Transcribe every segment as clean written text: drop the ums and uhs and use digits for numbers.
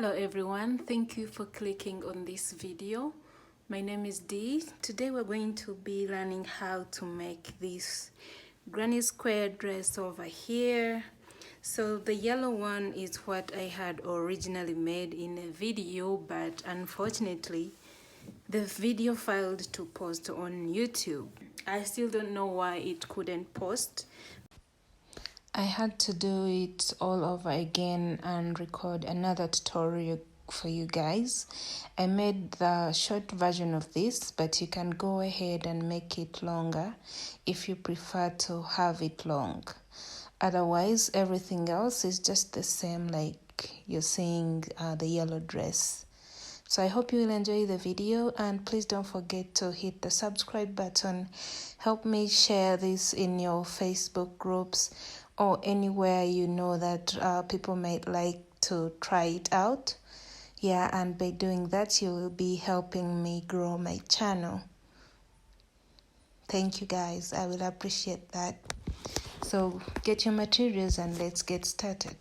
Hello everyone, thank you for clicking on this video. My name is Dee. Today we're going to be learning how to make this granny square dress over here. So the yellow one is what I had originally made in a video, but unfortunately the video failed to post on YouTube. I still don't know why it couldn't post. I had to do it all over again and record another tutorial for you guys. I made the short version of this, but you can go ahead and make it longer if you prefer to have it long. Otherwise, everything else is just the same, like you're seeing the yellow dress. So I hope you will enjoy the video, and please don't forget to hit the subscribe button. Help me share this in your Facebook groups or anywhere you know that people might like to try it out. Yeah, and by doing that, you will be helping me grow my channel. Thank you guys, I will appreciate that. So get your materials and let's get started.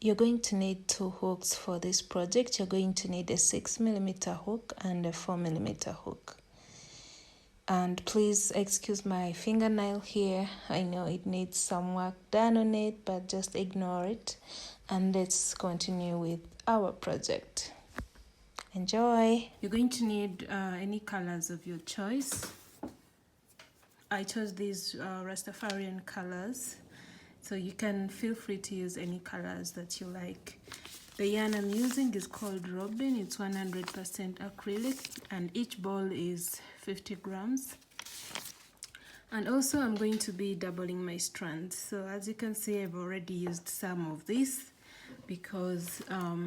You're going to need 2 hooks for this project. You're going to need a 6mm hook and a 4mm hook. And please excuse my fingernail here. I know it needs some work done on it, but just ignore it. And let's continue with our project. Enjoy! You're going to need any colors of your choice. I chose these Rastafarian colors, so you can feel free to use any colors that you like. The yarn I'm using is called Robin. It's 100% acrylic, and each ball is 50 grams. And also I'm going to be doubling my strands. So as you can see, I've already used some of this because I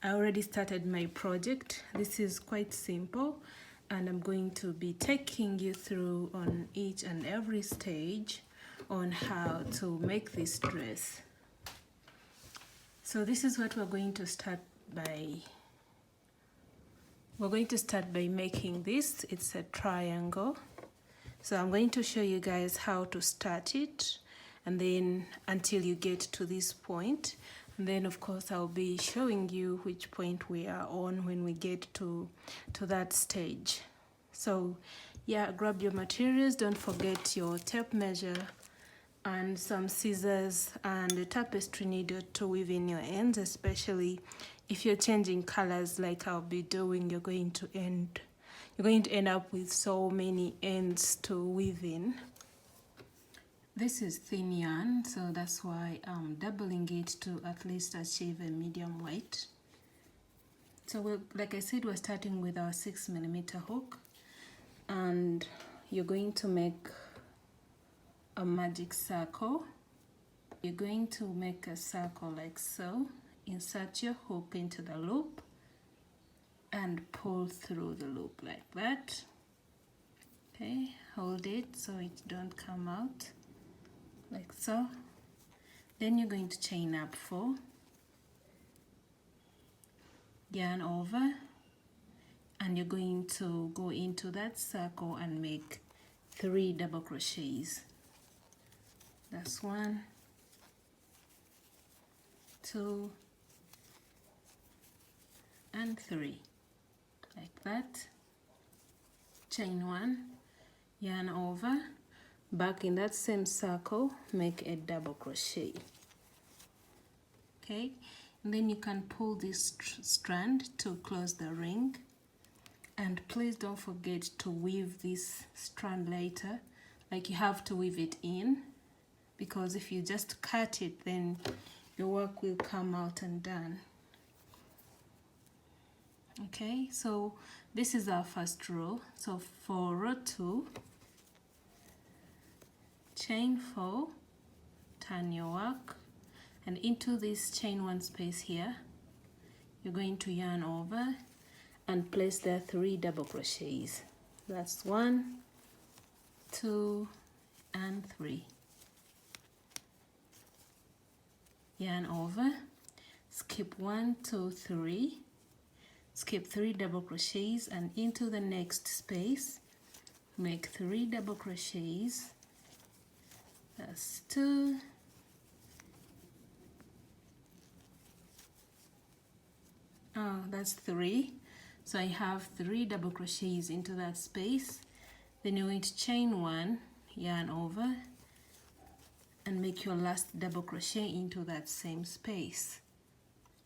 already started my project. This is quite simple, and I'm going to be taking you through on each and every stage on how to make this dress. So this is what we're going to start by. We're going to start by making this. It's a triangle. So I'm going to show you guys how to start it, and then until you get to this point. And then of course I'll be showing you which point we are on when we get to that stage. So yeah, grab your materials. Don't forget your tape measure and some scissors and a tapestry needle to weave in your ends, especially if you're changing colors like I'll be doing. You're going to end up with so many ends to weave in. This is thin yarn, so that's why I'm doubling it to at least achieve a medium weight. So like I said, we're starting with our 6mm hook, and you're going to make a magic circle. You're going to make a circle like so. Insert your hook into the loop and pull through the loop like that. Okay, hold it so it don't come out, like so. Then you're going to chain up 4, yarn over, and you're going to go into that circle and make 3 double crochets. That's 1, 2, and 3, like that. Chain 1, yarn over, back in that same circle, make a double crochet. Okay, and then you can pull this strand to close the ring, and please don't forget to weave this strand later. Like, you have to weave it in, because if you just cut it, then your work will come out undone. Okay, so this is our first row. So for row 2, chain 4, turn your work, and into this chain 1 space here, you're going to yarn over and place there 3 double crochets. That's 1, 2, and 3. Yarn over, skip 1, 2, 3, skip 3 double crochets, and into the next space make 3 double crochets. That's 2, that's 3. So I have 3 double crochets into that space. Then you're going to chain 1, yarn over, and make your last double crochet into that same space.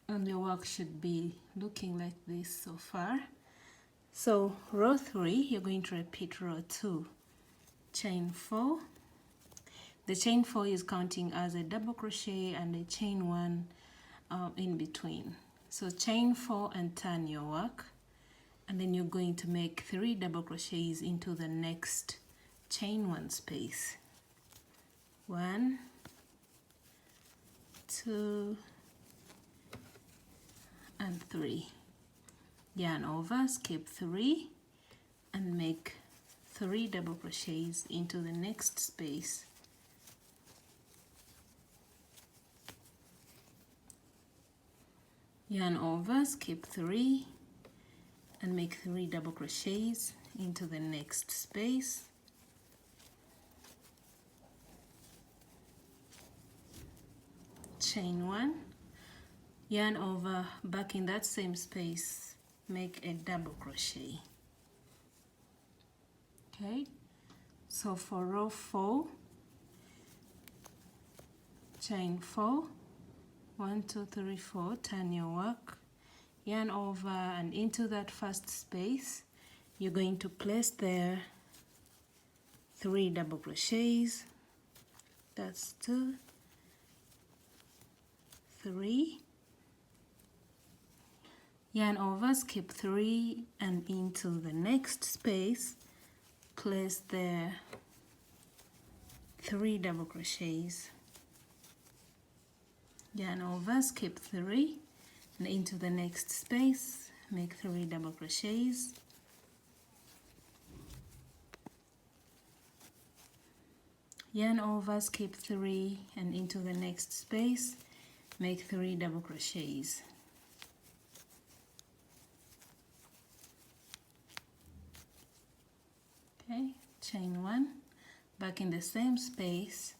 And your work should be looking like this so far. So row 3, you're going to repeat row 2, chain 4. The chain 4 is counting as a double crochet and a chain 1 in between. So chain 4 and turn your work, and then you're going to make 3 double crochets into the next chain 1 space. 1, 2, and 3. Yarn over, skip 3, and make 3 double crochets into the next space. Yarn over, skip 3, and make 3 double crochets into the next space. Chain 1, yarn over, back in that same space, make a double crochet. Okay, so for row 4, chain 4, 1, 2, 3, 4, turn your work, yarn over, and into that first space you're going to place there 3 double crochets. That's 2, 3, yarn over, skip 3, and into the next space place there 3 double crochets. Yarn over, skip 3, and into the next space make 3 double crochets. Yarn over, skip 3, and into the next space make 3 double crochets. Okay, chain 1, back in the same space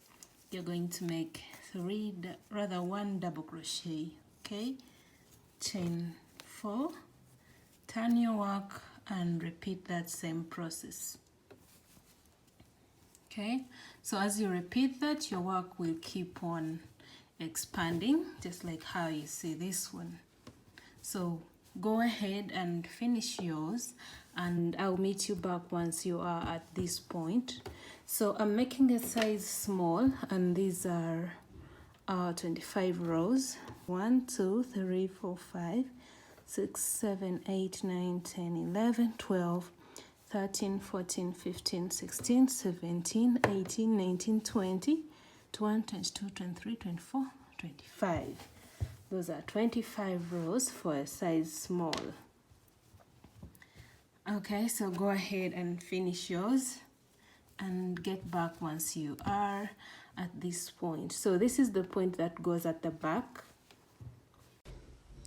you're going to make 1 double crochet. Okay, chain 4, turn your work, and repeat that same process. Okay, so as you repeat that, your work will keep on expanding, just like how you see this one. So go ahead and finish yours, and I'll meet you back once you are at this point. So I'm making a size small, and these are 25 rows. 1, 2, 3, 4, 5, 6, 7, 8, 9, 10, 11, 12, 13, 14, 15, 16, 17, 18, 19, 20, 21, 22, 23, 24, 25. Those are 25 rows for a size small. Okay, so go ahead and finish yours and get back once you are at this point. So this is the point that goes at the back.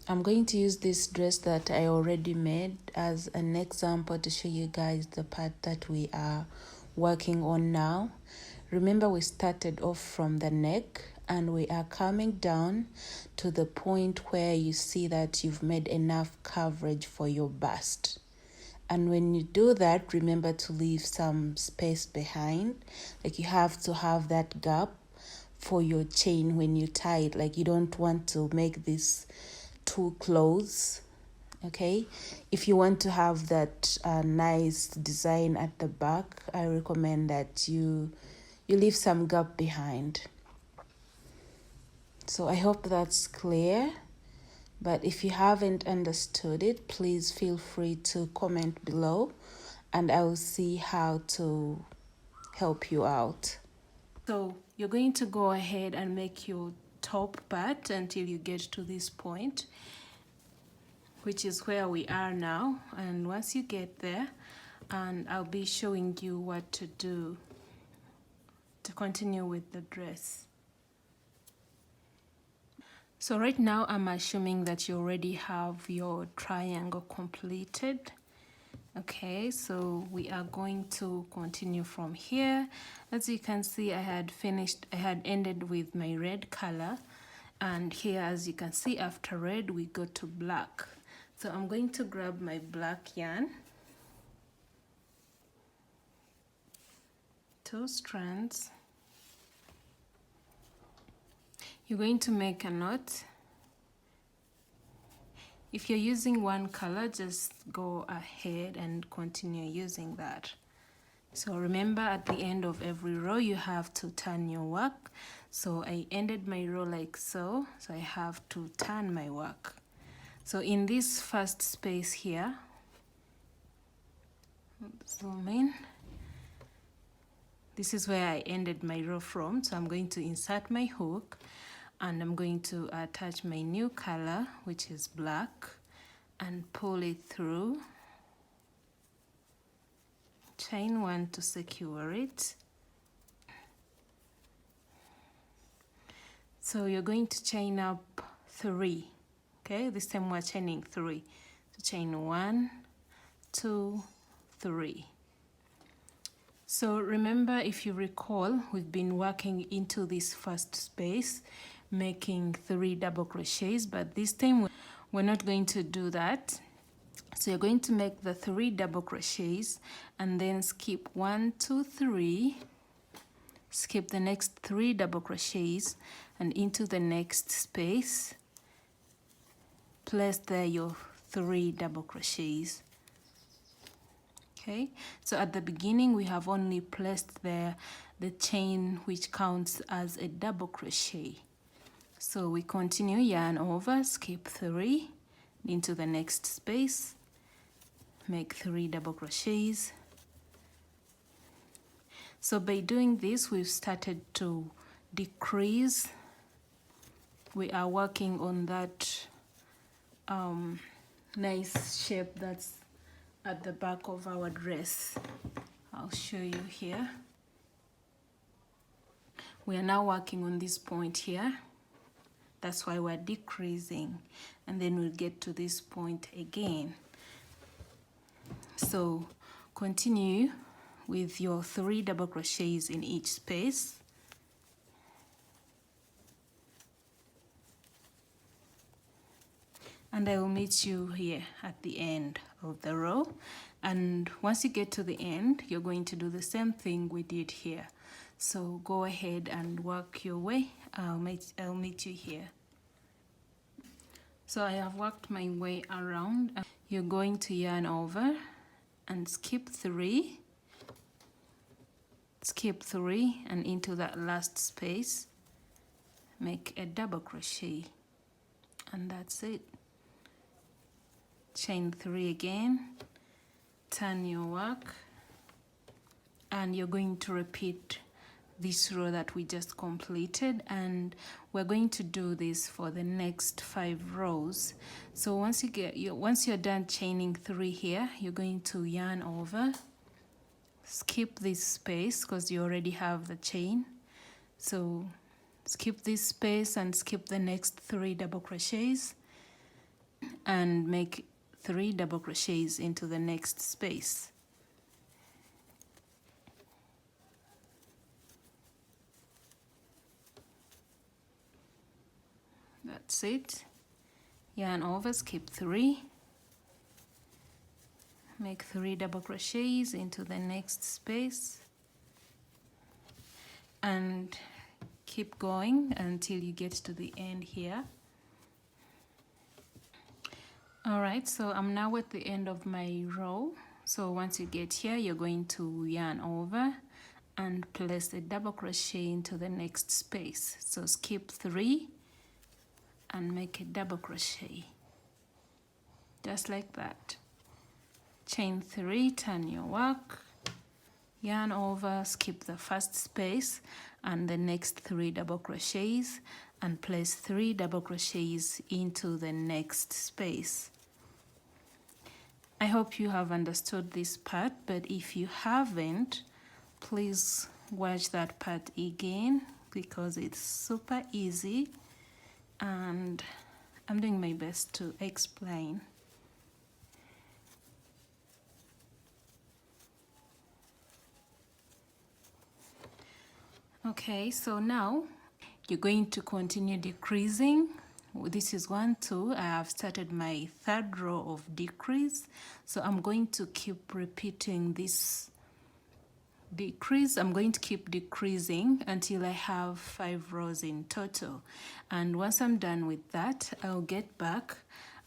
I'm going to use this dress that I already made as an example to show you guys the part that we are working on now. Remember, we started off from the neck and we are coming down to the point where you see that you've made enough coverage for your bust. And when you do that, remember to leave some space behind. Like, you have to have that gap for your chain when you tie it. Like, you don't want to make this too close. Okay, if you want to have that nice design at the back, I recommend that you leave some gap behind. So I hope that's clear, but if you haven't understood it, please feel free to comment below and I will see how to help you out. So you're going to go ahead and make your top part until you get to this point, which is where we are now. And once you get there, and I'll be showing you what to do to continue with the dress. So right now I'm assuming that you already have your triangle completed. Okay, so we are going to continue from here. As you can see, I had ended with my red color, and here, as you can see, after red we go to black. So I'm going to grab my black yarn, 2 strands. You're going to make a knot. If you're using one color, just go ahead and continue using that. So remember, at the end of every row you have to turn your work. So I ended my row like so, so I have to turn my work. So in this first space here, zoom in, this is where I ended my row from. So I'm going to insert my hook and I'm going to attach my new color, which is black, and pull it through. Chain 1 to secure it. So you're going to chain up 3. Okay, this time we're chaining 3. So chain 1, 2, 3. So remember, if you recall, we've been working into this first space, making 3 double crochets, but this time we're not going to do that. So you're going to make the 3 double crochets and then skip 1, 2, 3, skip the next 3 double crochets and into the next space, place there your 3 double crochets. Okay, so at the beginning we have only placed there the chain which counts as a double crochet. So we continue, yarn over, skip 3 into the next space, make 3 double crochets. So by doing this, we've started to decrease. We are working on that nice shape that's at the back of our dress. I'll show you here. We are now working on this point here. That's why we're decreasing, and then we'll get to this point again. So continue with your 3 double crochets in each space. And I will meet you here at the end of the row. And once you get to the end, you're going to do the same thing we did here. So go ahead and work your way. I'll meet you here. So I have worked my way around. You're going to yarn over and skip 3. Skip 3 and into that last space, make a double crochet, and that's it. Chain 3 again, turn your work, and you're going to repeat this row that we just completed, and we're going to do this for the next 5 rows. So once you're done chaining 3 here, you're going to yarn over, skip this space because you already have the chain. So skip this space and skip the next 3 double crochets and make 3 double crochets into the next space. That's it. Yarn over, skip 3, make 3 double crochets into the next space, and keep going until you get to the end here. Alright, so I'm now at the end of my row. So once you get here, you're going to yarn over and place a double crochet into the next space. So skip 3 and make a double crochet, just like that. Chain 3, turn your work, yarn over, skip the first space and the next 3 double crochets and place 3 double crochets into the next space. I hope you have understood this part, but if you haven't, please watch that part again because it's super easy and I'm doing my best to explain. Okay, so now you're going to continue decreasing this is 1, 2. I have started my third row of decrease, so I'm going to keep repeating this decrease. I'm going to keep decreasing until I have 5 rows in total, and once I'm done with that, I'll get back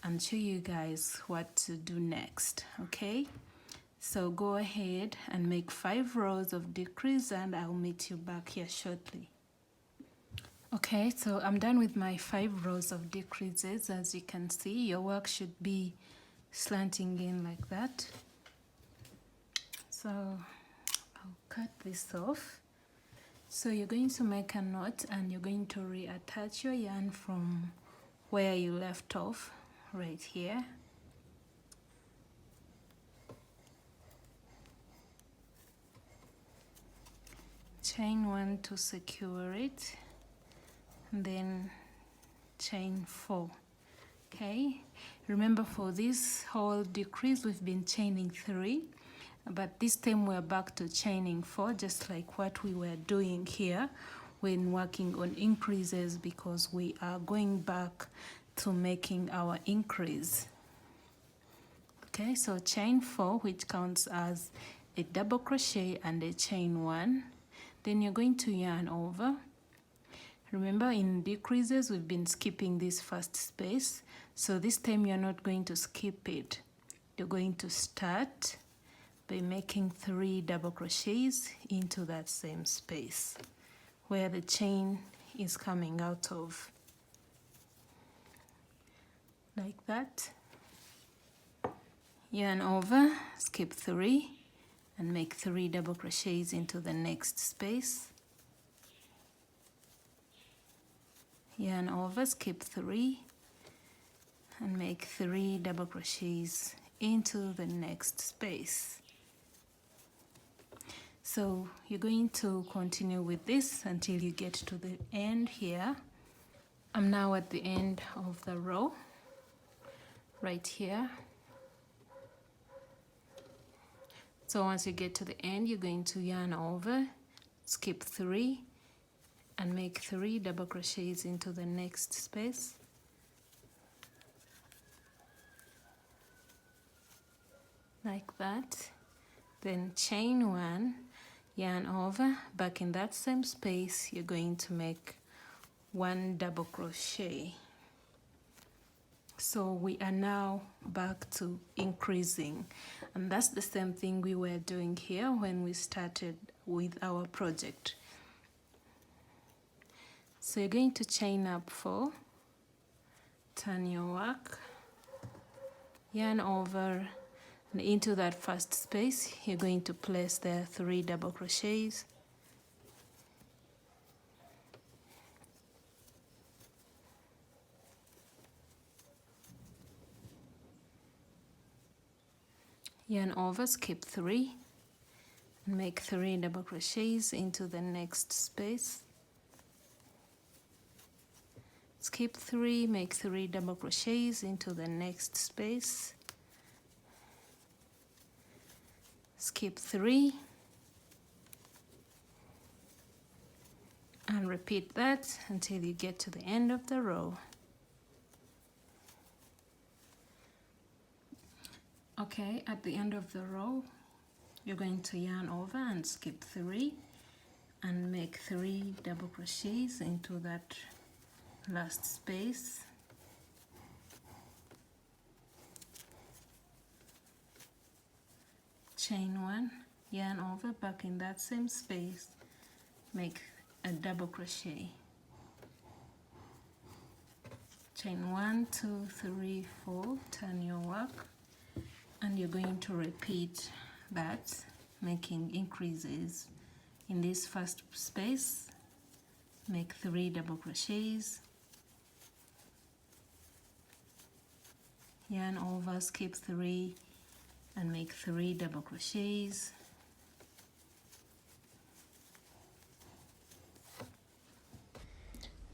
and show you guys what to do next. Okay, so go ahead and make 5 rows of decrease, and I'll meet you back here shortly. Okay, so I'm done with my 5 rows of decreases. As you can see, your work should be slanting in like that. So I'll cut this off. So you're going to make a knot, and you're going to reattach your yarn from where you left off, right here. Chain 1 to secure it, and then chain 4. Okay, remember for this whole decrease we've been chaining 3, but this time we're back to chaining 4, just like what we were doing here when working on increases, because we are going back to making our increase. Okay, so chain 4, which counts as a double crochet and a chain 1. Then you're going to yarn over. Remember, in decreases we've been skipping this first space, so this time you're not going to skip it. You're going to start by making 3 double crochets into that same space where the chain is coming out of, like that. Yarn over, skip 3, and make 3 double crochets into the next space. Yarn over, skip 3, and make 3 double crochets into the next space. So you're going to continue with this until you get to the end here. I'm now at the end of the row, right here. So once you get to the end, you're going to yarn over, skip 3, and make 3 double crochets into the next space. Like that. Then chain 1, yarn over, back in that same space, you're going to make 1 double crochet. So we are now back to increasing, and that's the same thing we were doing here when we started with our project. So you're going to chain up 4, turn your work, yarn over, and into that first space you're going to place there 3 double crochets. Yarn over, skip 3, and make 3 double crochets into the next space. Skip 3, make 3 double crochets into the next space. Skip 3, and repeat that until you get to the end of the row. Okay, at the end of the row, you're going to yarn over and skip 3 and make 3 double crochets into that last space. Chain 1, yarn over, back in that same space, make a double crochet. Chain 1, 2, 3, 4, turn your work, and you're going to repeat that, making increases in this first space. Make 3 double crochets, yarn over, skip 3, and make 3 double crochets.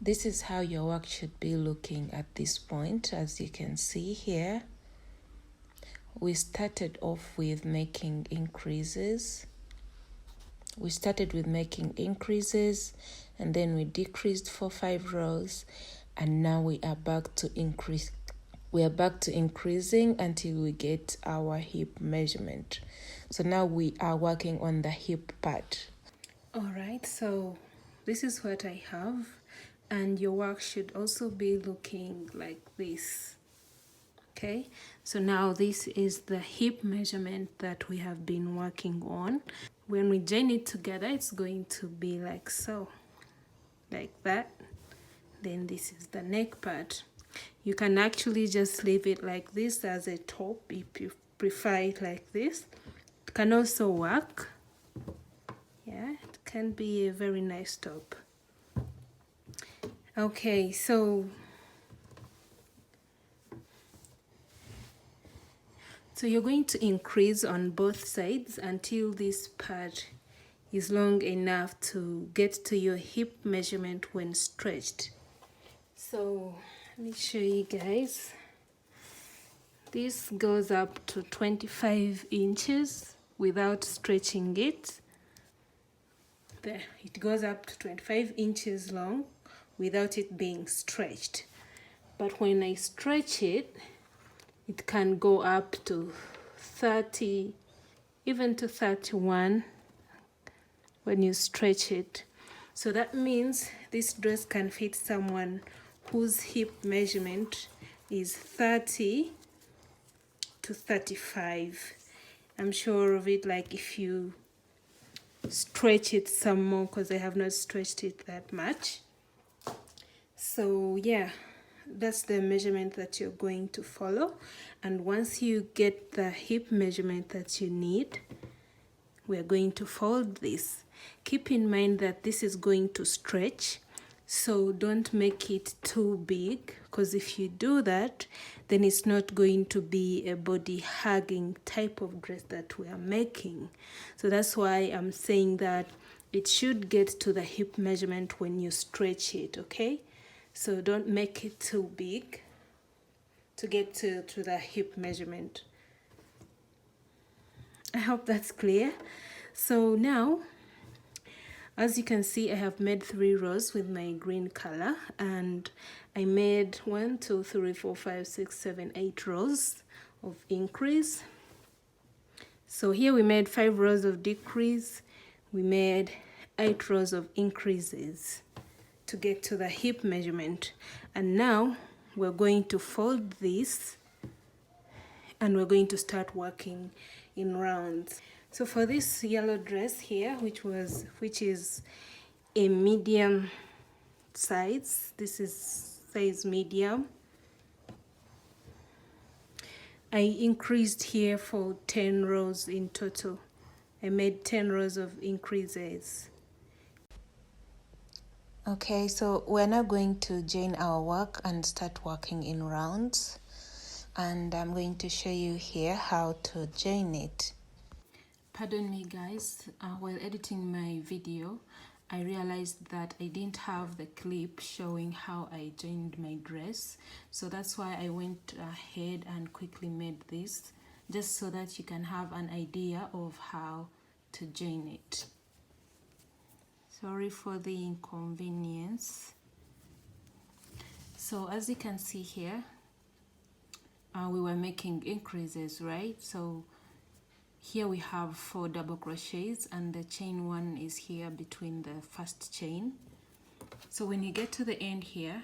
This is how your work should be looking at this point. As you can see here, we started off with making increases. We started with making increases, and then we decreased for 5 rows, and now we are back to increasing until we get our hip measurement. So now we are working on the hip part. All right, so this is what I have, and your work should also be looking like this. Okay, so now this is the hip measurement that we have been working on. When we join it together, it's going to be like so, like that. Then this is the neck part. You can actually just leave it like this as a top if you prefer it like this. It can also work. Yeah, it can be a very nice top. Okay, so you're going to increase on both sides until this part is long enough to get to your hip measurement when stretched. So let me show you guys. This goes up to 25 inches without stretching it. There, it goes up to 25 inches long without it being stretched. But when I stretch it, it can go up to 30, even to 31 when you stretch it. So that means this dress can fit someone whose hip measurement is 30 to 35. I'm sure of it, like if you stretch it some more, because I have not stretched it that much. So yeah, that's the measurement that you're going to follow. And once you get the hip measurement that you need, we're going to fold this. Keep in mind that this is going to stretch, so don't make it too big, because if you do that, then it's not going to be a body hugging type of dress that we are making. So that's why I'm saying that it should get to the hip measurement when you stretch it, okay? So don't make it too big to get to the hip measurement. I hope that's clear. So now, as you can see, I have made 3 rows with my green color, and I made 1, 2, 3, 4, 5, 6, 7, 8 rows of increase. So here we made 5 rows of decrease. We made 8 rows of increases to get to the hip measurement. And now we're going to fold this, and we're going to start working in rounds. So for this yellow dress here, which is a medium size, this is size medium, I increased here for 10 rows in total. I made 10 rows of increases. Okay, so we're now going to join our work and start working in rounds, and I'm going to show you here how to join it. Pardon me guys, while editing my video, I realized that I didn't have the clip showing how I joined my dress. So that's why I went ahead and quickly made this, just so that you can have an idea of how to join it. Sorry for the inconvenience. So as you can see here, we were making increases, right? So here we have 4 double crochets, and the chain 1 is here between the first chain. So when you get to the end here,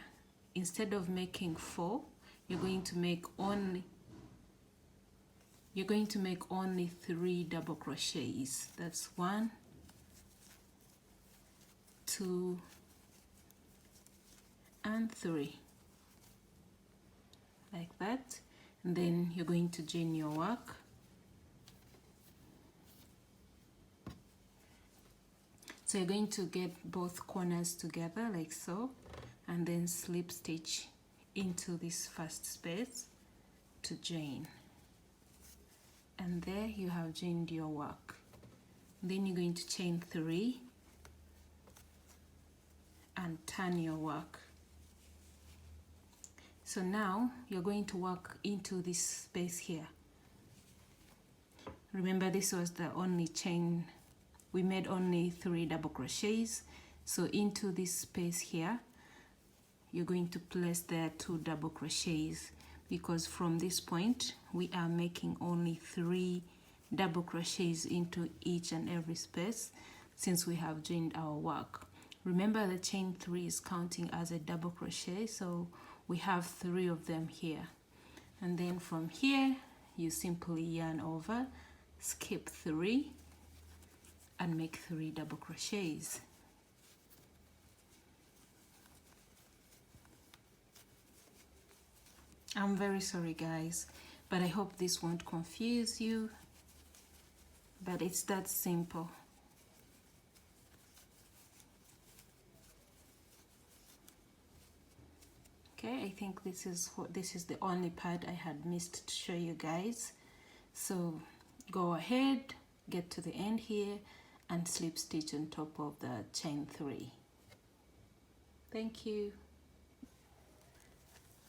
instead of making 4, you're going to make only 3 double crochets. That's 1, 2, and 3, like that. And then you're going to join your work. So you're going to get both corners together like so, and then slip stitch into this first space to join. And there you have joined your work. Then you're going to chain 3 and turn your work. So now you're going to work into this space here. Remember, this was the only chain. We made only 3 double crochets. So into this space here, you're going to place there 2 double crochets, because from this point we are making only 3 double crochets into each and every space since we have joined our work. Remember, the chain 3 is counting as a double crochet, so we have 3 of them here. And then from here you simply yarn over, skip 3 and make 3 double crochets. I'm very sorry guys, but I hope this won't confuse you, but it's that simple. Okay, I think this is the only part I had missed to show you guys. So go ahead, get to the end here and slip stitch on top of the chain 3. Thank you.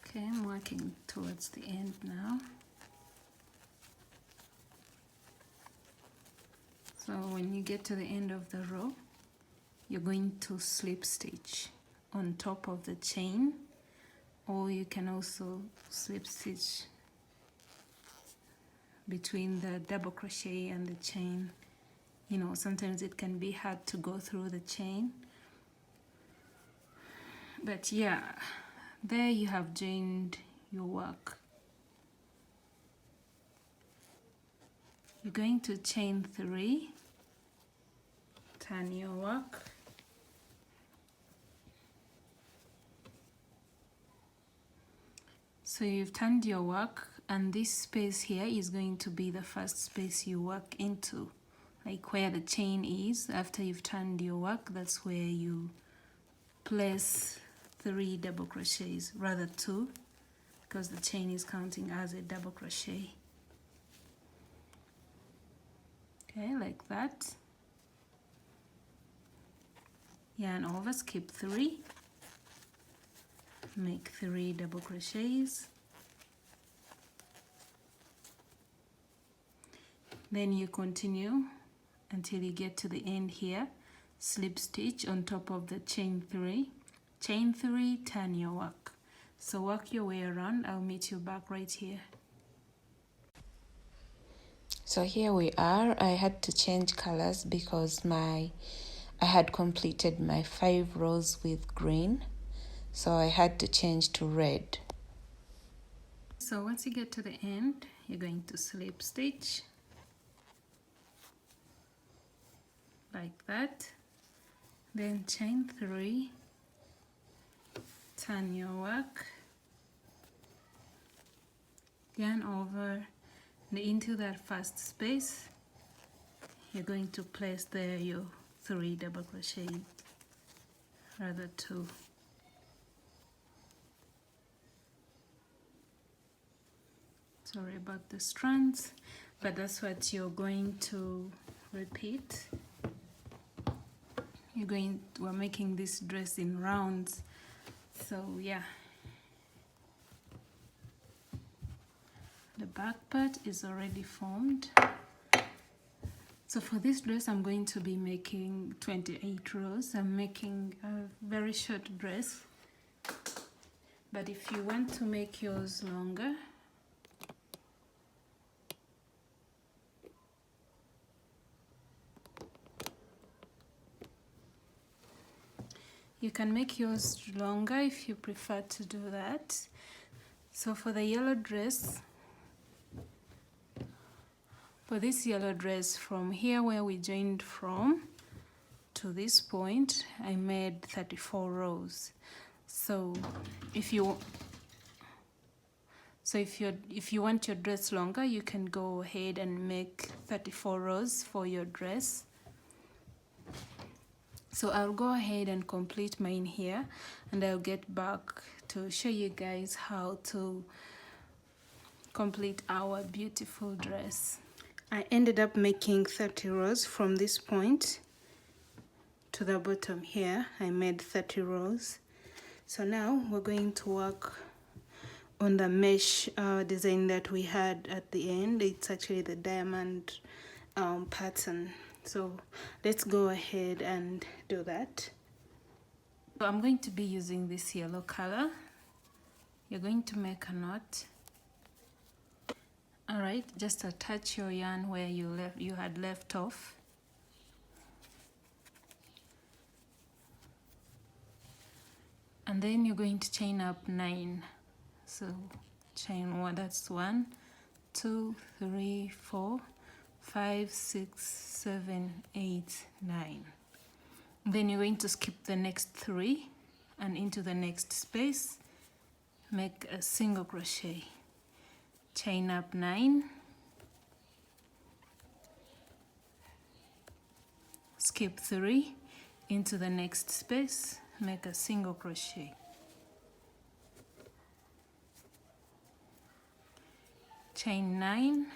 Okay, I'm working towards the end now. So when you get to the end of the row, you're going to slip stitch on top of the chain, or you can also slip stitch between the double crochet and the chain. You know, sometimes it can be hard to go through the chain, but yeah, there you have joined your work. You're going to chain 3, turn your work, so you've turned your work, and this space here is going to be the first space you work into, like where the chain is. After you've turned your work, that's where you place 3 double crochets, rather 2, because the chain is counting as a double crochet. Okay, like that. Yarn over, skip 3, make 3 double crochets. Then you continue until you get to the end here, slip stitch on top of the chain 3. Chain 3, turn your work. So work your way around. I'll meet you back right here. So here we are. I had to change colors because I had completed my 5 rows with green, so I had to change to red. So once you get to the end, you're going to slip stitch like that, then chain 3, turn your work, yarn over, and into that first space you're going to place there your 3 double crochet, rather 2. Sorry about the strands, but that's what you're going to repeat. We're making this dress in rounds, so yeah. The back part is already formed. So for this dress I'm going to be making 28 rows. I'm making a very short dress, but if you want to make yours longer, you can make yours longer if you prefer to do that. So for the yellow dress, for this yellow dress, from here where we joined from to this point, I made 34 rows. So if you want your dress longer, you can go ahead and make 34 rows for your dress. So I'll go ahead and complete mine here, and I'll get back to show you guys how to complete our beautiful dress. I ended up making 30 rows from this point to the bottom here. I made 30 rows. So now we're going to work on the mesh design that we had at the end. It's actually the diamond pattern. So let's go ahead and do that. So I'm going to be using this yellow color. You're going to make a knot. All right, just attach your yarn where you had left off. And then you're going to chain up 9. So chain 1, that's 1, 2, 3, 4, 5, 6, 7, 8, 9. Then you're going to skip the next 3 and into the next space, make a single crochet, chain up 9, skip 3, into the next space, make a single crochet, chain 9,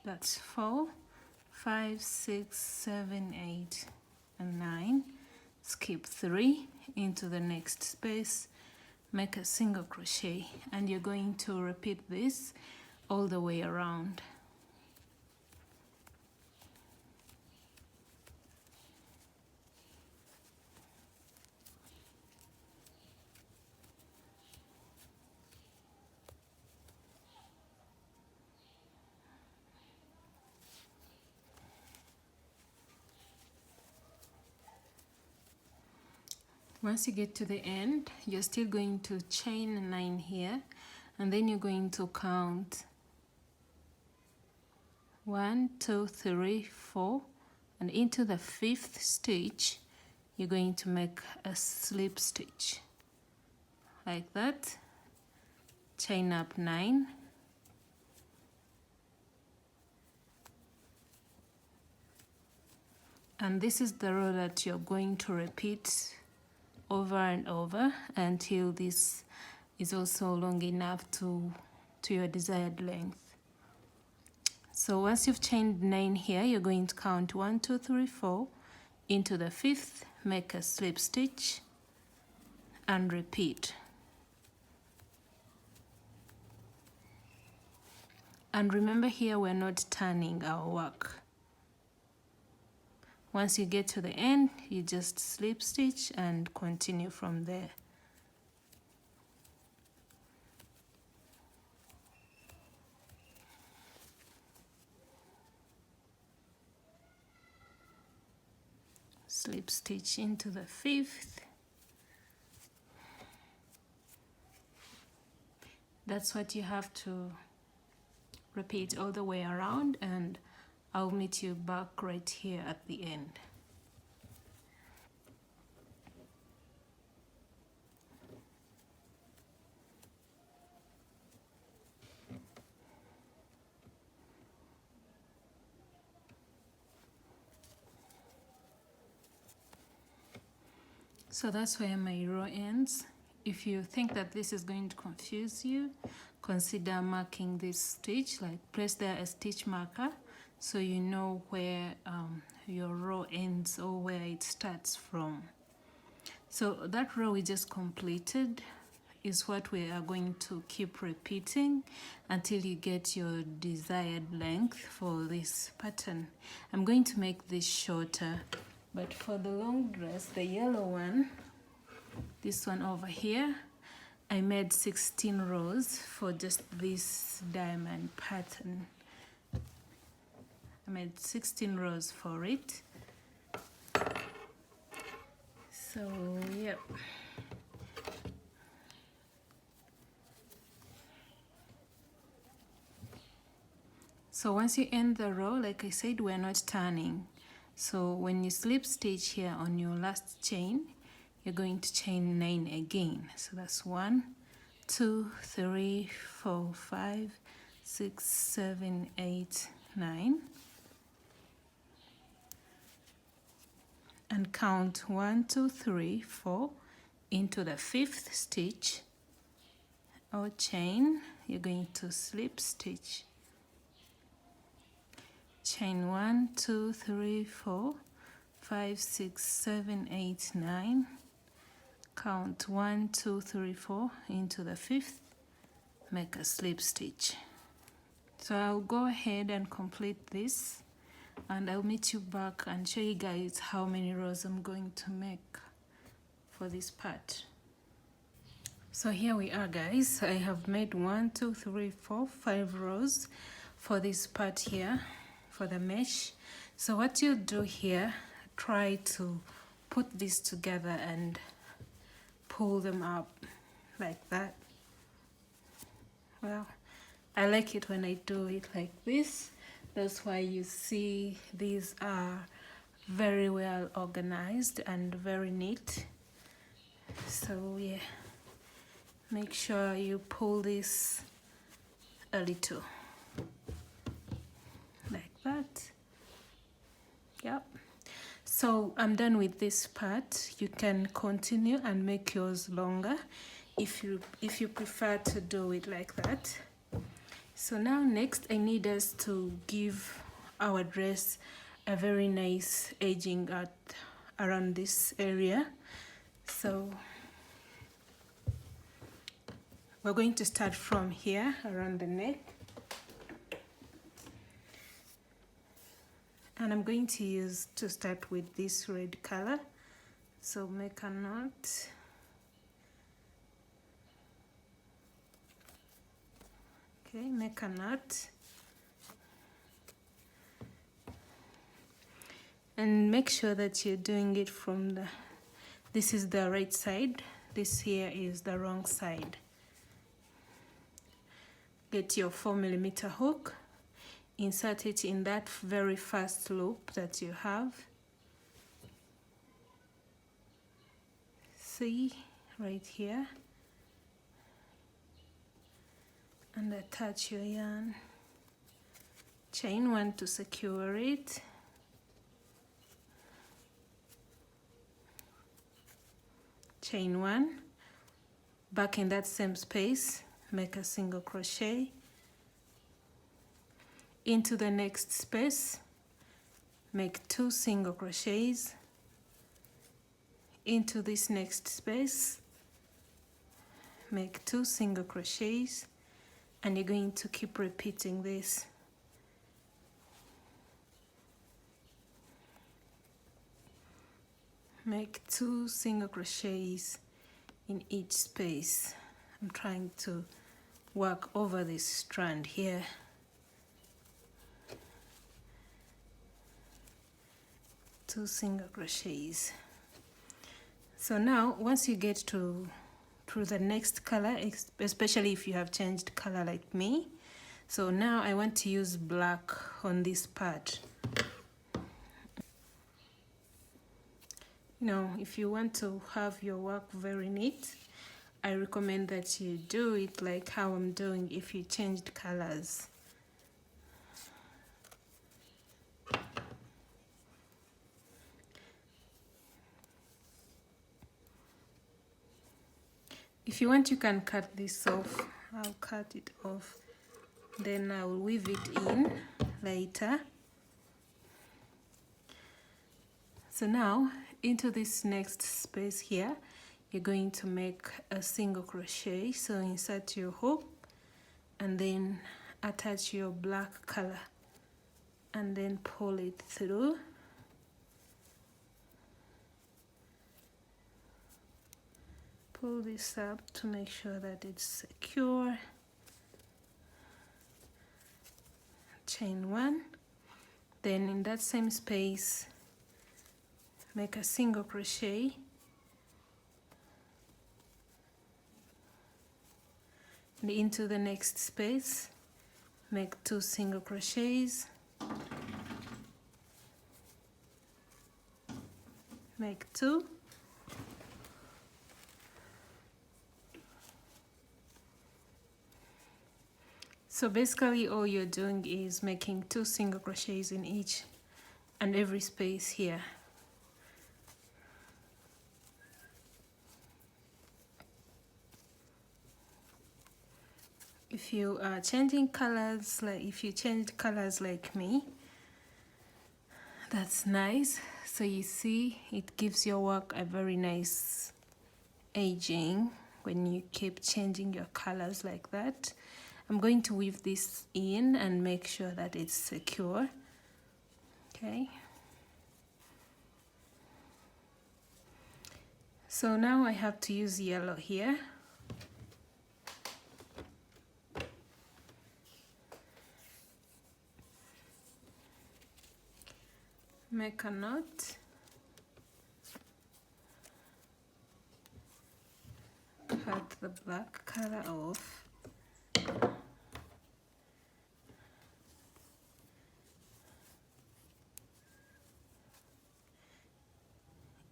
that's 4, 5, 6, 7, 8, and 9, skip 3, into the next space, make a single crochet, and you're going to repeat this all the way around. Once you get to the end, you're still going to chain 9 here, and then you're going to count 1, 2, 3, 4, and into the 5th stitch, you're going to make a slip stitch like that, chain up 9, and this is the row that you're going to repeat over and over until this is also long enough to your desired length. So once you've chained 9 here, you're going to count 1, 2, 3, 4 into the 5th, make a slip stitch and repeat. And remember, here we're not turning our work. Once you get to the end, you just slip stitch and continue from there. Slip stitch into the 5th. That's what you have to repeat all the way around, and I'll meet you back right here at the end. So that's where my row ends. If you think that this is going to confuse you, consider marking this stitch, like place there a stitch marker so you know where your row ends or where it starts from. So that row we just completed is what we are going to keep repeating until you get your desired length for this pattern. I'm going to make this shorter, but for the long dress, the yellow one, this one over here, I made 16 rows for just this diamond pattern. I made 16 rows for it. So, yep. So once you end the row, like I said, we're not turning. So when you slip stitch here on your last chain, you're going to chain 9 again. So that's 1, 2, 3, 4, 5, 6, 7, 8, 9. And count 1, 2, 3, 4 into the 5th stitch or chain. You're going to slip stitch. Chain 1, 2, 3, 4, 5, 6, 7, 8, 9. Count 1, 2, 3, 4 into the 5th. Make a slip stitch. So I'll go ahead and complete this, and I'll meet you back and show you guys how many rows I'm going to make. for this part. So here we are, guys. I have made 1 2 3 4 5 rows for this part here for the mesh. So what you do here, try to put this together and pull them up like that. Well, I like it when I do it like this. That's why you see these are very well organized and very neat. So yeah, make sure you pull this a little like that. Yep. So I'm done with this part. You can continue and make yours longer if you prefer to do it like that. So now next I need us to give our dress a very nice edging around this area. So we're going to start from here around the neck, and I'm going to start with this red color. So make a knot. Okay, make a knot. And make sure that you're doing it from this is the right side, this here is the wrong side. Get your 4mm hook, insert it in that very first loop that you have. See, right here. And attach your yarn. Chain 1 to secure it. Chain 1, back in that same space, make a single crochet. Into the next space, make 2 single crochets. Into this next space, make 2 single crochets, and you're going to keep repeating this. Make 2 single crochets in each space. I'm trying to work over this strand here. Two single crochets. So now once you get to the next color, especially if you have changed color like me, so now I want to use black on this part. You know, if you want to have your work very neat, I recommend that you do it like how I'm doing if you changed colors. If you want, you can cut this off. I'll cut it off, then I'll weave it in later. So now into this next space here, you're going to make a single crochet. So insert your hook and then attach your black color and then pull it through. Pull this up to make sure that it's secure. Chain 1, then in that same space make a single crochet, and into the next space make 2 single crochets, make 2, so basically all you're doing is making 2 single crochets in each and every space here. If you are changing colors, like if you changed colors like me, that's nice. So you see, it gives your work a very nice edging when you keep changing your colors like that. I'm going to weave this in and make sure that it's secure. Okay. So now I have to use yellow here. Make a knot. Cut the black color off.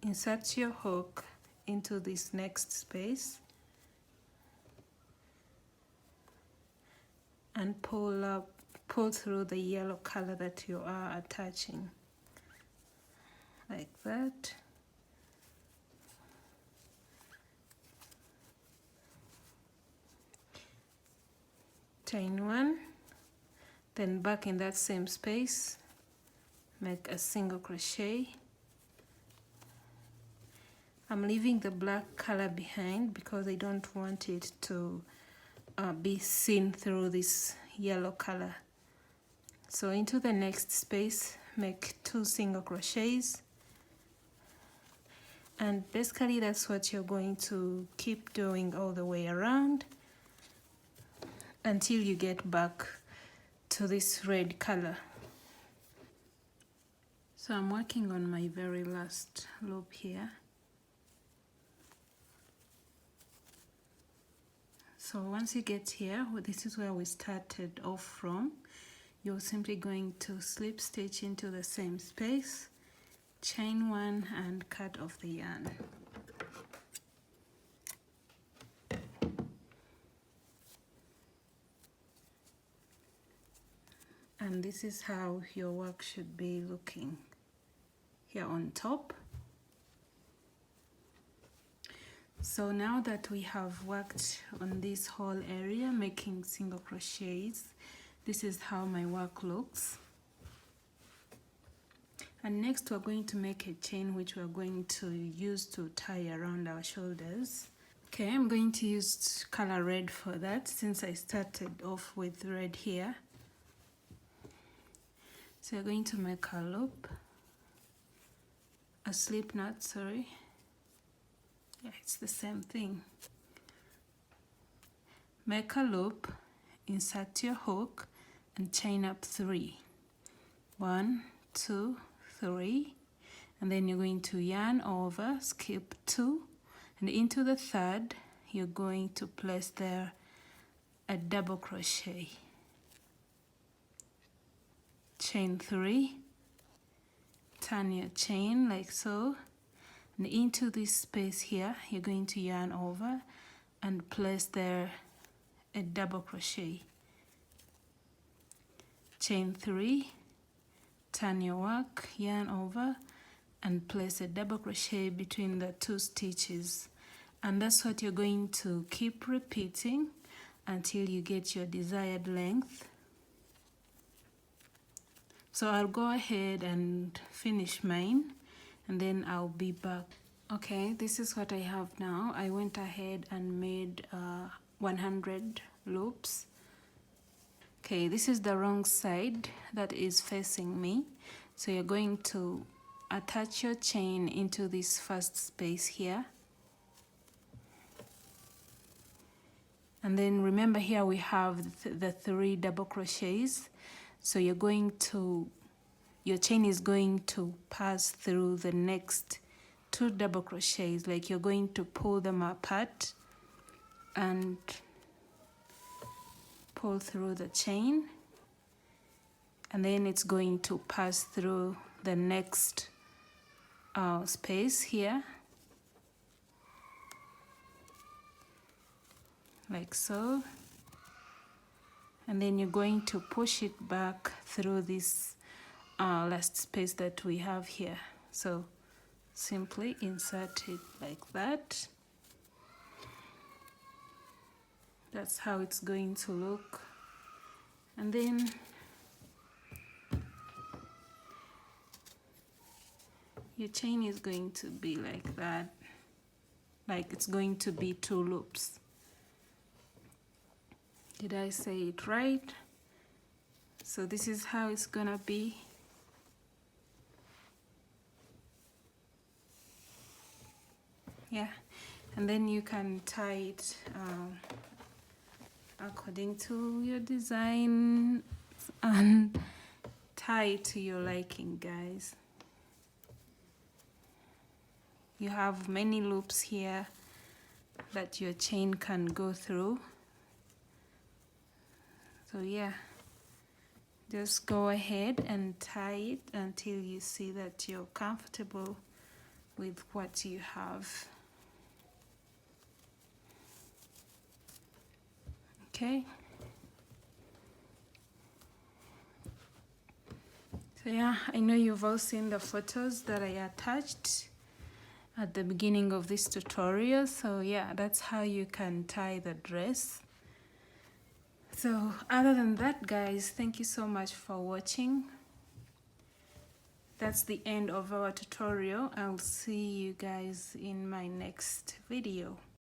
Insert your hook into this next space and pull through the yellow color that you are attaching, like that. Chain one, then back in that same space, make a single crochet. I'm leaving the black color behind because I don't want it to be seen through this yellow color. So into the next space, make 2 single crochets, and basically that's what you're going to keep doing all the way around until you get back to this red color. So I'm working on my very last loop here. So once you get here, this is where we started off from. You're simply going to slip stitch into the same space, chain one, and cut off the yarn. And this is how your work should be looking here on top. So now that we have worked on this whole area making single crochets, this is how my work looks. And next we're going to make a chain which we're going to use to tie around our shoulders. Okay, I'm going to use color red for that since I started off with red here. So you're going to make a loop, a slip knot, sorry. Yeah, it's the same thing. Make a loop, insert your hook, and chain up 3. 1, 2, 3, and then you're going to yarn over, skip 2, and into the third, you're going to place there a double crochet. Chain 3, turn your chain like so, and into this space here, you're going to yarn over and place there a double crochet. Chain 3, turn your work, yarn over, and place a double crochet between the 2 stitches. And that's what you're going to keep repeating until you get your desired length. So I'll go ahead and finish mine, and then I'll be back. Okay, this is what I have now. I went ahead and made 100 loops. Okay, this is the wrong side that is facing me. So you're going to attach your chain into this first space here. And then remember here we have the 3 double crochets. So you're going to, your chain is going to pass through the next 2 double crochets, like you're going to pull them apart and pull through the chain, and then it's going to pass through the next space here, like so, and then you're going to push it back through this last space that we have here. So simply insert it like that. That's how it's going to look. And then your chain is going to be like that, like it's going to be 2 loops. Did I say it right? So this is how it's gonna be. yeah, and then you can tie it according to your design and tie it to your liking, guys. You have many loops here that your chain can go through. So yeah, just go ahead and tie it until you see that you're comfortable with what you have. Okay. So yeah, I know you've all seen the photos that I attached at the beginning of this tutorial. So yeah, that's how you can tie the dress. So other than that, guys, thank you so much for watching. That's the end of our tutorial. I'll see you guys in my next video.